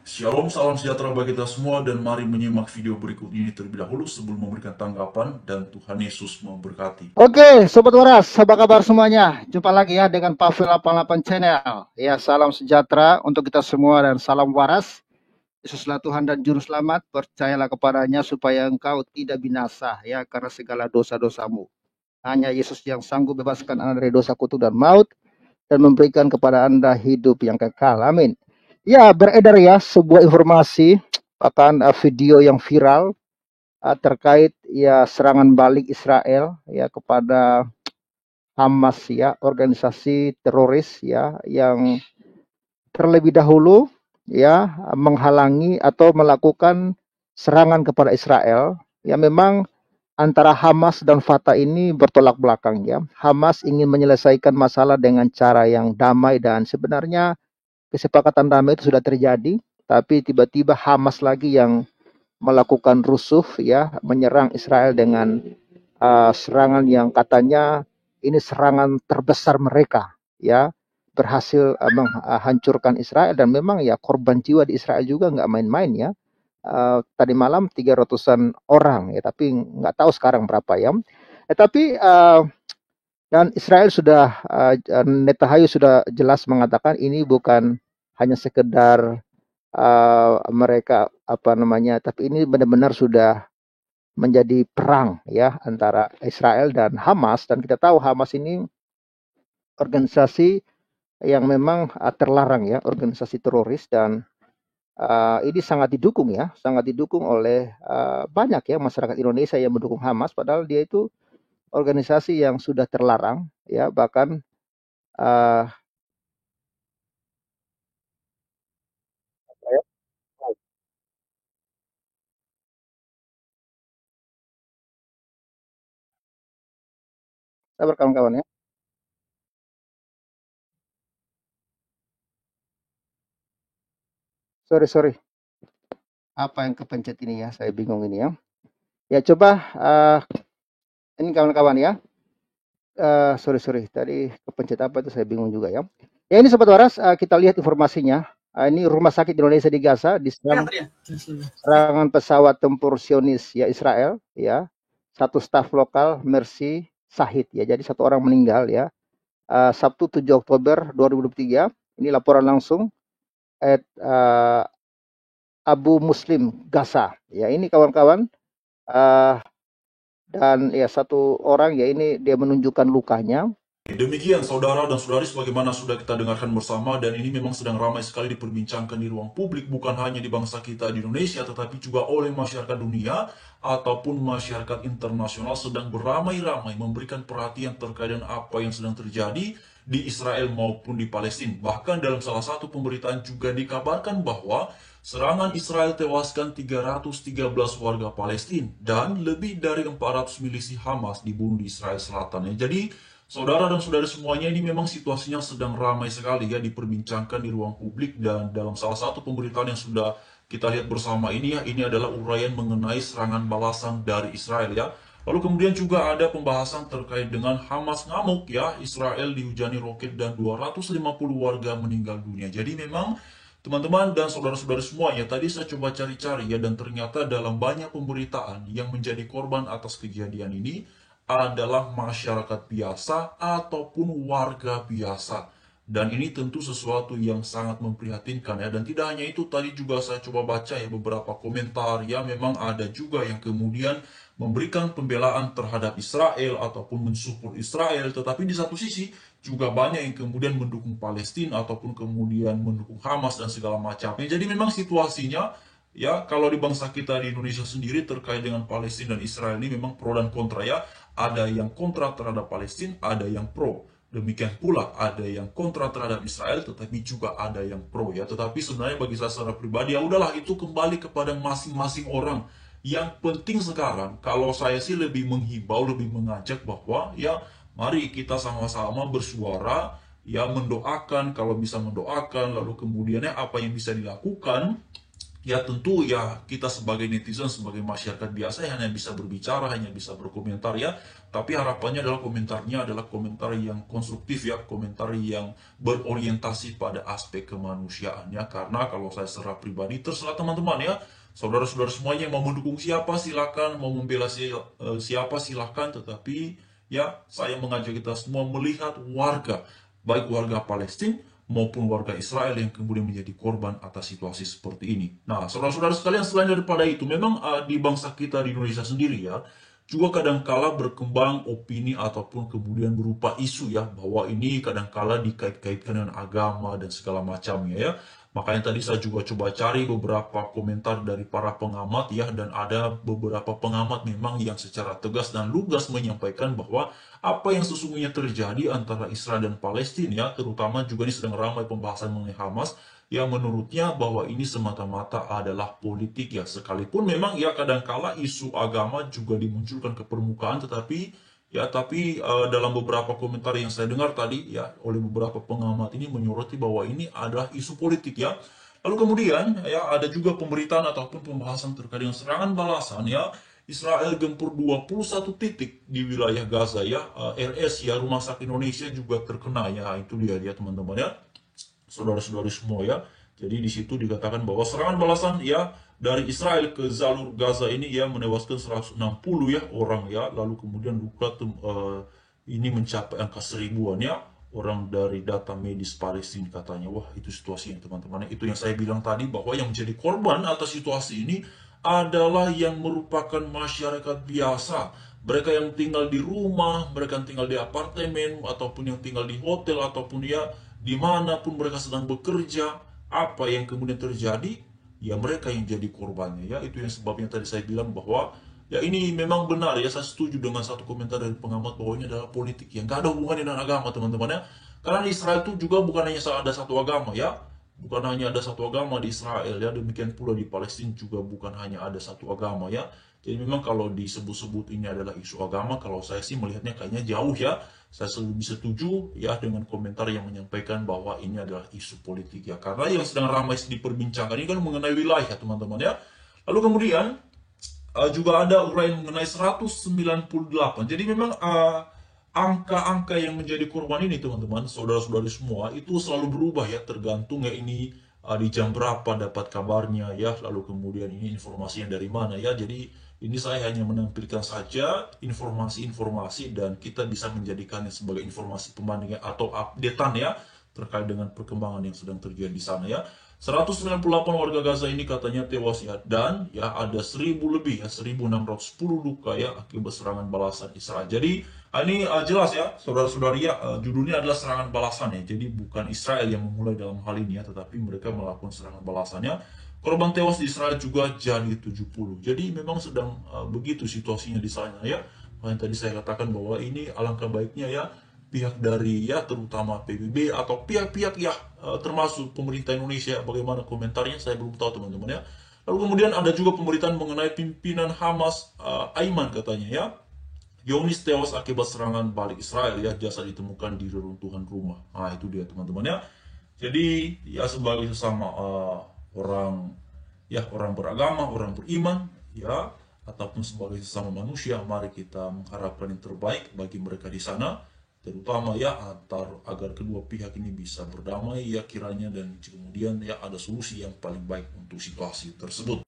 Shalom, salam sejahtera bagi kita semua dan mari menyimak video berikut ini terlebih dahulu sebelum memberikan tanggapan dan Tuhan Yesus memberkati. Oke, Sobat Waras, apa kabar semuanya? Jumpa lagi ya dengan Pavel 88 Channel. Ya, salam sejahtera untuk kita semua dan salam waras. Yesuslah Tuhan dan Juru Selamat, percayalah kepadanya supaya engkau tidak binasa ya karena segala dosa-dosamu. Hanya Yesus yang sanggup bebaskan Anda dari dosa kutuk dan maut dan memberikan kepada Anda hidup yang kekal. Amin. Ya, beredar ya sebuah informasi, bahkan video yang viral terkait ya serangan balik Israel ya kepada Hamas ya, organisasi teroris ya yang terlebih dahulu ya menghalangi atau melakukan serangan kepada Israel. Ya memang antara Hamas dan Fatah ini bertolak belakang ya. Hamas ingin menyelesaikan masalah dengan cara yang damai dan sebenarnya kesepakatan damai itu sudah terjadi, tapi tiba-tiba Hamas lagi yang melakukan rusuh ya, menyerang Israel dengan serangan yang katanya ini serangan terbesar mereka ya, berhasil menghancurkan Israel dan memang ya korban jiwa di Israel juga nggak main-main ya. Tadi malam 300-an orang ya, tapi nggak tahu sekarang berapa ya. Tapi dan Israel sudah Netanyahu sudah jelas mengatakan ini bukan hanya sekedar mereka apa namanya, tapi ini benar-benar sudah menjadi perang ya antara Israel dan Hamas, dan kita tahu Hamas ini organisasi yang memang terlarang ya, organisasi teroris, dan ini sangat didukung ya, sangat didukung oleh banyak ya masyarakat Indonesia yang mendukung Hamas, padahal dia itu organisasi yang sudah terlarang ya, bahkan uh, sabar kawan-kawan ya, sorry apa yang kepencet ini ya, saya bingung ini ya. Ya coba ini kawan-kawan ya. Sorry tadi kepencet apa itu saya bingung juga ya. Ya ini Sobat Waras, kita lihat informasinya. Ini rumah sakit Indonesia di Gaza diserang serangan pesawat tempur Zionis ya Israel ya. Satu staf lokal Mercy Sahid ya. Jadi satu orang meninggal ya. Sabtu 7 Oktober 2023. Ini laporan langsung Abu Muslim Gaza. Ya ini kawan-kawan, dan ya satu orang ya ini dia menunjukkan lukanya. Demikian saudara dan saudari sebagaimana sudah kita dengarkan bersama dan ini memang sedang ramai sekali diperbincangkan di ruang publik bukan hanya di bangsa kita di Indonesia tetapi juga oleh masyarakat dunia ataupun masyarakat internasional sedang beramai-ramai memberikan perhatian terkait dengan apa yang sedang terjadi di Israel maupun di Palestina. Bahkan dalam salah satu pemberitaan juga dikabarkan bahwa serangan Israel tewaskan 313 warga Palestina dan lebih dari 400 milisi Hamas dibunuh di Israel Selatan. Jadi saudara dan saudari semuanya, ini memang situasinya sedang ramai sekali ya diperbincangkan di ruang publik dan dalam salah satu pemberitaan yang sudah kita lihat bersama ini ya, ini adalah uraian mengenai serangan balasan dari Israel ya. Lalu kemudian juga ada pembahasan terkait dengan Hamas ngamuk ya, Israel dihujani roket dan 250 warga meninggal dunia. Jadi memang teman-teman dan saudara-saudara semuanya, tadi saya coba cari-cari ya dan ternyata dalam banyak pemberitaan yang menjadi korban atas kejadian ini adalah masyarakat biasa ataupun warga biasa. Dan ini tentu sesuatu yang sangat memprihatinkan ya. Dan tidak hanya itu, tadi juga saya coba baca ya beberapa komentar ya, memang ada juga yang kemudian memberikan pembelaan terhadap Israel ataupun mensupport Israel, tetapi di satu sisi juga banyak yang kemudian mendukung Palestina ataupun kemudian mendukung Hamas dan segala macamnya. Jadi memang situasinya ya, kalau di bangsa kita di Indonesia sendiri terkait dengan Palestina dan Israel ini memang pro dan kontra ya. Ada yang kontra terhadap Palestina, ada yang pro. Demikian pula ada yang kontra terhadap Israel, tetapi juga ada yang pro ya. Tetapi sebenarnya bagi saya secara pribadi, ya udahlah itu kembali kepada masing-masing orang. Yang penting sekarang, kalau saya sih lebih menghimbau, lebih mengajak bahwa ya mari kita sama-sama bersuara, ya mendoakan, kalau bisa mendoakan, lalu kemudiannya apa yang bisa dilakukan Ya tentu ya kita sebagai netizen, sebagai masyarakat biasa hanya bisa berbicara, hanya bisa berkomentar ya. Tapi harapannya adalah komentarnya adalah komentar yang konstruktif ya, komentar yang berorientasi pada aspek kemanusiaan ya. Karena kalau saya secara pribadi, terserah teman-teman ya. Saudara-saudara semuanya yang mau mendukung siapa silakan, mau membela siapa silakan. Tetapi ya saya mengajak kita semua melihat warga, baik warga Palestina maupun warga Israel yang kemudian menjadi korban atas situasi seperti ini. Nah, saudara-saudara sekalian, selain daripada itu, memang di bangsa kita di Indonesia sendiri ya, juga kadangkala berkembang opini ataupun kemudian berupa isu ya, bahwa ini kadangkala dikait-kaitkan dengan agama dan segala macamnya ya. Makanya tadi saya juga coba cari beberapa komentar dari para pengamat ya, dan ada beberapa pengamat memang yang secara tegas dan lugas menyampaikan bahwa apa yang sesungguhnya terjadi antara Israel dan Palestina, ya, terutama juga ini sedang ramai pembahasan mengenai Hamas, yang menurutnya bahwa ini semata-mata adalah politik ya, sekalipun memang ya kadangkala isu agama juga dimunculkan ke permukaan, tapi dalam beberapa komentar yang saya dengar tadi ya oleh beberapa pengamat ini menyoroti bahwa ini adalah isu politik ya. Lalu kemudian ya ada juga pemberitaan ataupun pembahasan terkait dengan serangan balasan ya. Israel gempur 21 titik di wilayah Gaza ya. RS ya, Rumah Sakit Indonesia juga terkena ya. Itu dia teman-teman ya, saudara-saudari semua ya. Jadi di situ dikatakan bahwa serangan balasan ya dari Israel ke jalur Gaza ini ya menewaskan 160 ya orang ya, lalu kemudian luka ini mencapai angka seribuan ya orang dari data medis Palestina katanya. Wah, itu situasi yang teman-teman, itu yang saya bilang tadi bahwa yang menjadi korban atas situasi ini adalah yang merupakan masyarakat biasa, mereka yang tinggal di rumah, mereka yang tinggal di apartemen, ataupun yang tinggal di hotel, ataupun ya dimanapun mereka sedang bekerja. Apa yang kemudian terjadi? Ya mereka yang jadi korbannya ya. Itu yang sebabnya tadi saya bilang bahwa ya ini memang benar ya, saya setuju dengan satu komentar dari pengamat bahwa ini adalah politik yang gak ada hubungannya dengan agama teman-teman ya. Karena di Israel itu juga bukan hanya ada satu agama ya, bukan hanya ada satu agama di Israel ya, demikian pula di Palestina juga bukan hanya ada satu agama ya. Jadi memang kalau disebut-sebut ini adalah isu agama, kalau saya sih melihatnya kayaknya jauh ya. Saya lebih setuju ya dengan komentar yang menyampaikan bahwa ini adalah isu politik ya. Karena yang sedang ramai diperbincangkan ini kan mengenai wilayah teman-teman ya. Lalu kemudian juga ada uraian mengenai 198. Jadi memang angka-angka yang menjadi korban ini teman-teman, saudara-saudari semua, itu selalu berubah ya, tergantung ya ini di jam berapa dapat kabarnya ya, lalu kemudian ini informasinya dari mana ya. Jadi ini saya hanya menampilkan saja informasi-informasi dan kita bisa menjadikannya sebagai informasi pembandingan atau updatean ya terkait dengan perkembangan yang sedang terjadi di sana ya. 198 warga Gaza ini katanya tewas ya, dan ya ada 1000 lebih ya, 1610 luka ya akibat serangan balasan Israel. Jadi ini jelas ya saudara-saudari ya, judulnya adalah serangan balasan ya. Jadi bukan Israel yang memulai dalam hal ini ya, tetapi mereka melakukan serangan balasannya. Korban tewas di Israel juga jadi 70. Jadi memang sedang begitu situasinya di sana ya. Makanya tadi saya katakan bahwa ini alangkah baiknya ya pihak dari ya terutama PBB atau pihak-pihak ya termasuk pemerintah Indonesia, bagaimana komentarnya saya belum tahu teman-teman ya. Lalu kemudian ada juga pemberitaan mengenai pimpinan Hamas Aiman katanya ya. Yonis tewas akibat serangan balik Israel ya, jasad ditemukan di reruntuhan rumah. Nah itu dia teman-teman ya. Jadi ya sebagai sesama orang ya, orang beragama, orang beriman ya, ataupun sebagai sesama manusia, mari kita mengharapkan yang terbaik bagi mereka di sana, terutama ya agar kedua pihak ini bisa berdamai ya kiranya, dan kemudian ya ada solusi yang paling baik untuk situasi tersebut.